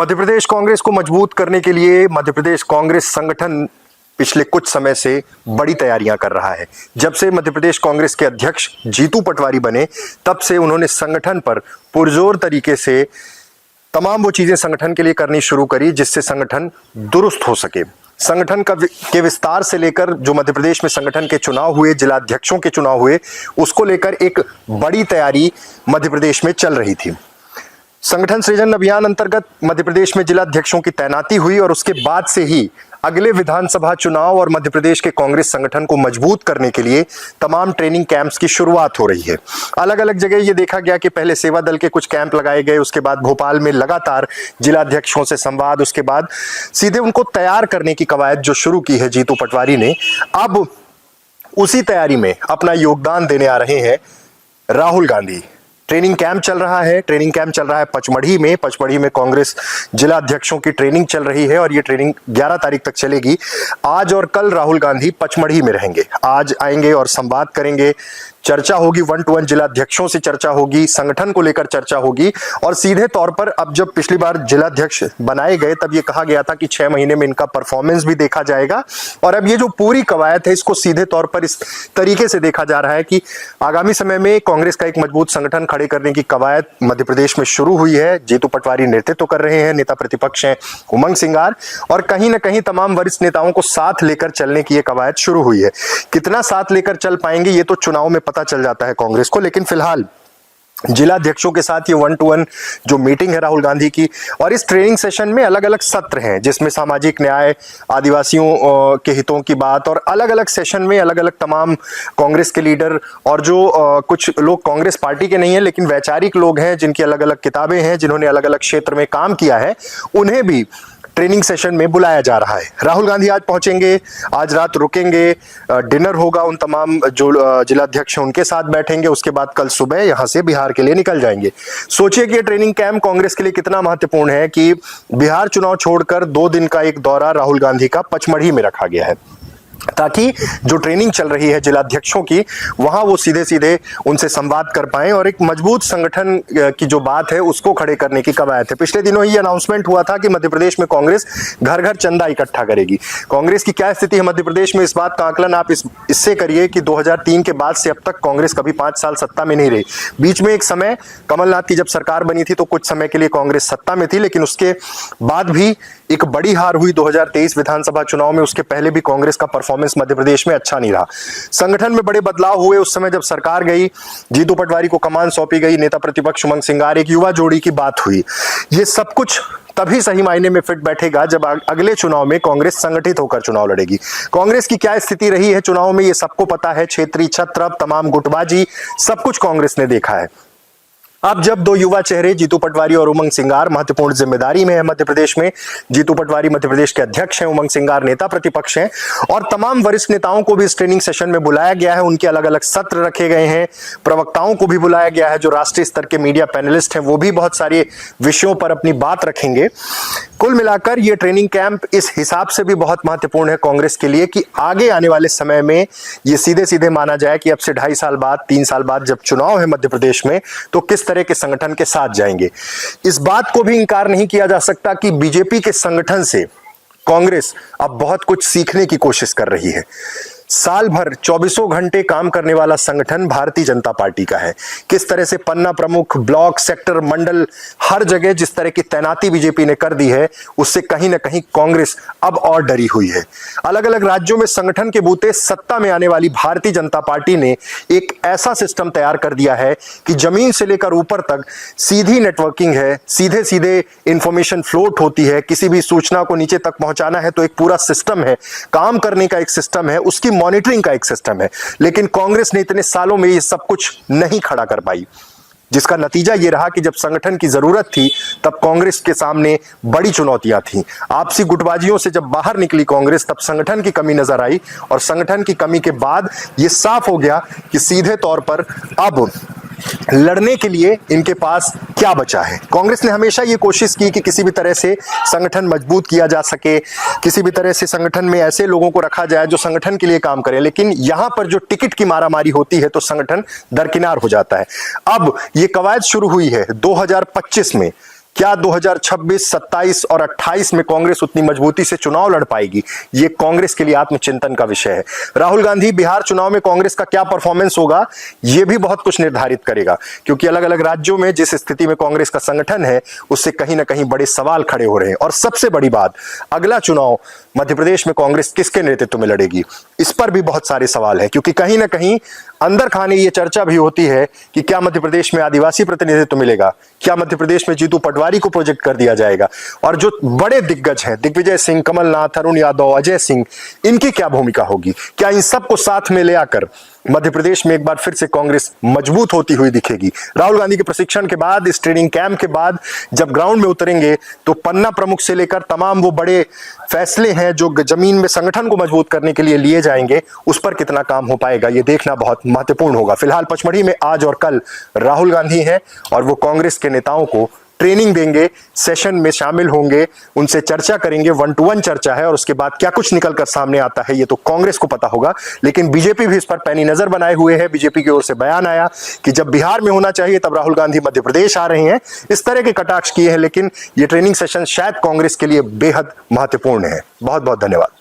मध्य प्रदेश कांग्रेस को मजबूत करने के लिए मध्य प्रदेश कांग्रेस संगठन पिछले कुछ समय से बड़ी तैयारियां कर रहा है। जब से मध्य प्रदेश कांग्रेस के अध्यक्ष जीतू पटवारी बने, तब से उन्होंने संगठन पर पुरजोर तरीके से तमाम वो चीजें संगठन के लिए करनी शुरू करी जिससे संगठन दुरुस्त हो सके। संगठन के विस्तार से लेकर जो मध्य प्रदेश में संगठन के चुनाव हुए, जिला अध्यक्षों के चुनाव हुए, उसको लेकर एक बड़ी तैयारी मध्य प्रदेश में चल रही थी। संगठन सृजन अभियान अंतर्गत मध्य प्रदेश में जिला अध्यक्षों की तैनाती हुई और उसके बाद से ही अगले विधानसभा चुनाव और मध्य प्रदेश के कांग्रेस संगठन को मजबूत करने के लिए तमाम ट्रेनिंग कैंप्स की शुरुआत हो रही है। अलग अलग जगह ये देखा गया कि पहले सेवा दल के कुछ कैंप लगाए गए, उसके बाद भोपाल में लगातार जिला अध्यक्षों से संवाद, उसके बाद सीधे उनको तैयार करने की कवायद जो शुरू की है जीतू पटवारी ने। अब उसी तैयारी में अपना योगदान देने आ रहे हैं राहुल गांधी। ट्रेनिंग कैंप चल रहा है, पचमढ़ी में कांग्रेस जिला अध्यक्षों की ट्रेनिंग चल रही है और ये ट्रेनिंग 11 तारीख तक चलेगी। आज और कल राहुल गांधी पचमढ़ी में रहेंगे। आज आएंगे और संवाद करेंगे, चर्चा होगी, 1-to-1 जिला अध्यक्षों से चर्चा होगी, संगठन को लेकर चर्चा होगी। और सीधे तौर पर अब जब पिछली बार जिला अध्यक्ष बनाए गए तब ये कहा गया था कि 6 महीने में इनका परफॉर्मेंस भी देखा जाएगा। और अब ये जो पूरी कवायद है, इसको सीधे तौर पर इस तरीके से देखा जा रहा है कि आगामी समय में कांग्रेस का एक मजबूत संगठन खड़े करने की कवायद मध्य प्रदेश में शुरू हुई है। जीतू पटवारी नेतृत्व कर रहे हैं, नेता प्रतिपक्ष हैं उमंग सिंगार, और कहीं ना कहीं तमाम वरिष्ठ नेताओं को साथ लेकर चलने की यह कवायद शुरू हुई है। कितना साथ लेकर चल पाएंगे ये तो चुनाव में पता चल जाता है कांग्रेस को, लेकिन फिलहाल जिला अध्यक्षों के साथ ये 1-to-1 जो मीटिंग है राहुल गांधी की, और इस ट्रेनिंग सेशन में अलग अलग सत्र हैं जिसमें सामाजिक न्याय, आदिवासियों के हितों की बात, और अलग अलग सेशन में अलग अलग तमाम कांग्रेस के लीडर और जो कुछ लोग कांग्रेस पार्टी के नहीं है लेकिन वैचारिक लोग हैं, जिनकी अलग अलग किताबें हैं, जिन्होंने अलग अलग क्षेत्र में काम किया है, उन्हें भी ट्रेनिंग सेशन में बुलाया जा रहा है। राहुल गांधी आज पहुंचेंगे, आज रात रुकेंगे, डिनर होगा, उन तमाम जो जिला अध्यक्ष हैं उनके साथ बैठेंगे, उसके बाद कल सुबह यहां से बिहार के लिए निकल जाएंगे। सोचिए कि ये ट्रेनिंग कैंप कांग्रेस के लिए कितना महत्वपूर्ण है कि बिहार चुनाव छोड़कर 2 दिन का एक दौरा राहुल गांधी का पचमढ़ी में रखा गया है, ताकि जो ट्रेनिंग चल रही है जिला अध्यक्षों की, वहां वो सीधे सीधे उनसे संवाद कर पाएं और एक मजबूत संगठन की जो बात है उसको खड़े करने की कवायद है। पिछले दिनों ही अनाउंसमेंट हुआ था कि मध्य प्रदेश में कांग्रेस घर घर चंदा इकट्ठा करेगी। कांग्रेस की क्या स्थिति है मध्य प्रदेश में, इस बात का आकलन आप इससे करिए कि 2003 के बाद से अब तक कांग्रेस कभी 5 साल सत्ता में नहीं रही। बीच में एक समय कमलनाथ की जब सरकार बनी थी तो कुछ समय के लिए कांग्रेस सत्ता में थी, लेकिन उसके बाद भी एक बड़ी हार हुई 2023 विधानसभा चुनाव में। उसके पहले भी कांग्रेस का परफॉर्मेंस मध्य प्रदेश में अच्छा नहीं रहा। संगठन में बड़े बदलाव हुए उस समय जब सरकार गई, जीतू पटवारी को कमान सौंपी गई, नेता प्रतिपक्ष उमंग सिंगार, एक युवा जोड़ी की बात हुई। ये सब कुछ तभी सही मायने में फिट बैठेगा जब अगले चुनाव में कांग्रेस संगठित होकर चुनाव लड़ेगी। कांग्रेस की क्या स्थिति रही है चुनाव में ये सबको पता है। क्षेत्रीय छत्र, तमाम गुटबाजी, सब कुछ कांग्रेस ने देखा है। अब जब 2 युवा चेहरे जीतू पटवारी और उमंग सिंगार महत्वपूर्ण जिम्मेदारी में है मध्य प्रदेश में, जीतू पटवारी मध्य प्रदेश के अध्यक्ष हैं, उमंग सिंगार नेता प्रतिपक्ष हैं, और तमाम वरिष्ठ नेताओं को भी इस ट्रेनिंग सेशन में बुलाया गया है। उनके अलग अलग सत्र रखे गए हैं, प्रवक्ताओं को भी बुलाया गया है, जो राष्ट्रीय स्तर के मीडिया पैनलिस्ट हैं वो भी बहुत सारे विषयों पर अपनी बात रखेंगे। कुल मिलाकर ये ट्रेनिंग कैंप इस हिसाब से भी बहुत महत्वपूर्ण है कांग्रेस के लिए कि आगे आने वाले समय में ये सीधे सीधे माना जाए कि अब से 2.5 साल बाद, 3 साल बाद जब चुनाव है मध्य प्रदेश में, तो किस तरह के संगठन के साथ जाएंगे। इस बात को भी इंकार नहीं किया जा सकता कि बीजेपी के संगठन से कांग्रेस अब बहुत कुछ सीखने की कोशिश कर रही है। साल भर 24 घंटे काम करने वाला संगठन भारतीय जनता पार्टी का है। किस तरह से पन्ना प्रमुख, ब्लॉक, सेक्टर, मंडल, हर जगह जिस तरह की तैनाती बीजेपी ने कर दी है, उससे कहीं ना कहीं कांग्रेस अब और डरी हुई है। अलग अलग राज्यों में संगठन के बूते सत्ता में आने वाली भारतीय जनता पार्टी ने एक ऐसा सिस्टम तैयार कर दिया है कि जमीन से लेकर ऊपर तक सीधी नेटवर्किंग है, सीधे सीधे इंफॉर्मेशन फ्लोट होती है। किसी भी सूचना को नीचे तक पहुंचाना है तो एक पूरा सिस्टम है, काम करने का एक सिस्टम है, उसकी मॉनिटरिंग का एक सिस्टम है। लेकिन कांग्रेस ने इतने सालों में ये सब कुछ नहीं खड़ा कर पाई, जिसका नतीजा ये रहा कि जब संगठन की जरूरत थी तब कांग्रेस के सामने बड़ी चुनौतियां थीं। आपसी गुटबाजियों से जब बाहर निकली कांग्रेस, तब संगठन की कमी नजर आई, और संगठन की कमी के बाद ये साफ हो गया कि सीधे तौर पर अब लड़ने के लिए इनके पास क्या बचा है। कांग्रेस ने हमेशा ये कोशिश की कि किसी भी तरह से संगठन मजबूत किया जा सके, किसी भी तरह से संगठन में ऐसे लोगों को रखा जाए जो संगठन के लिए काम करें, लेकिन यहां पर जो टिकट की मारामारी होती है तो संगठन दरकिनार हो जाता है। अब ये कवायद शुरू हुई है 2025 में, क्या 2026, 27 और 28 में कांग्रेस उतनी मजबूती से चुनाव लड़ पाएगी? ये कांग्रेस के लिए आत्मचिंतन का विषय है। राहुल गांधी बिहार चुनाव में कांग्रेस का क्या परफॉर्मेंस होगा, ये भी बहुत कुछ निर्धारित करेगा, क्योंकि अलग अलग राज्यों में जिस स्थिति में कांग्रेस का संगठन है उससे कहीं ना कहीं बड़े सवाल खड़े हो रहे हैं। और सबसे बड़ी बात, अगला चुनाव मध्य प्रदेश में कांग्रेस किसके नेतृत्व में लड़ेगी, इस पर भी बहुत सारे सवाल हैं, क्योंकि कहीं ना कहीं अंदर खाने ये चर्चा भी होती है कि क्या मध्य प्रदेश में आदिवासी प्रतिनिधित्व मिलेगा, क्या मध्य प्रदेश में जीतू पटवारी को प्रोजेक्ट कर दिया जाएगा, और जो बड़े दिग्गज हैं दिग्विजय सिंह, कमलनाथ, अरुण यादव, अजय सिंह, इनकी क्या भूमिका होगी? क्या इन सबको साथ में ले आकर मध्य प्रदेश में एक बार फिर से कांग्रेस मजबूत होती हुई दिखेगी? राहुल गांधी के प्रशिक्षण के बाद, इस ट्रेनिंग कैंप के बाद जब ग्राउंड में उतरेंगे तो पन्ना प्रमुख से लेकर तमाम वो बड़े फैसले हैं जो जमीन में संगठन को मजबूत करने के लिए लिए जाएंगे, उस पर कितना काम हो पाएगा, ये देखना बहुत महत्वपूर्ण होगा। फिलहाल पचमढ़ी में आज और कल राहुल गांधी हैं और वो कांग्रेस के नेताओं को ट्रेनिंग देंगे, सेशन में शामिल होंगे, उनसे चर्चा करेंगे, 1-to-1 चर्चा है, और उसके बाद क्या कुछ निकल कर सामने आता है ये तो कांग्रेस को पता होगा। लेकिन बीजेपी भी इस पर पैनी नजर बनाए हुए है। बीजेपी की ओर से बयान आया कि जब बिहार में होना चाहिए तब राहुल गांधी मध्य प्रदेश आ रहे हैं, इस तरह के कटाक्ष किए हैं। लेकिन ये ट्रेनिंग सेशन शायद कांग्रेस के लिए बेहद महत्वपूर्ण है। बहुत बहुत धन्यवाद।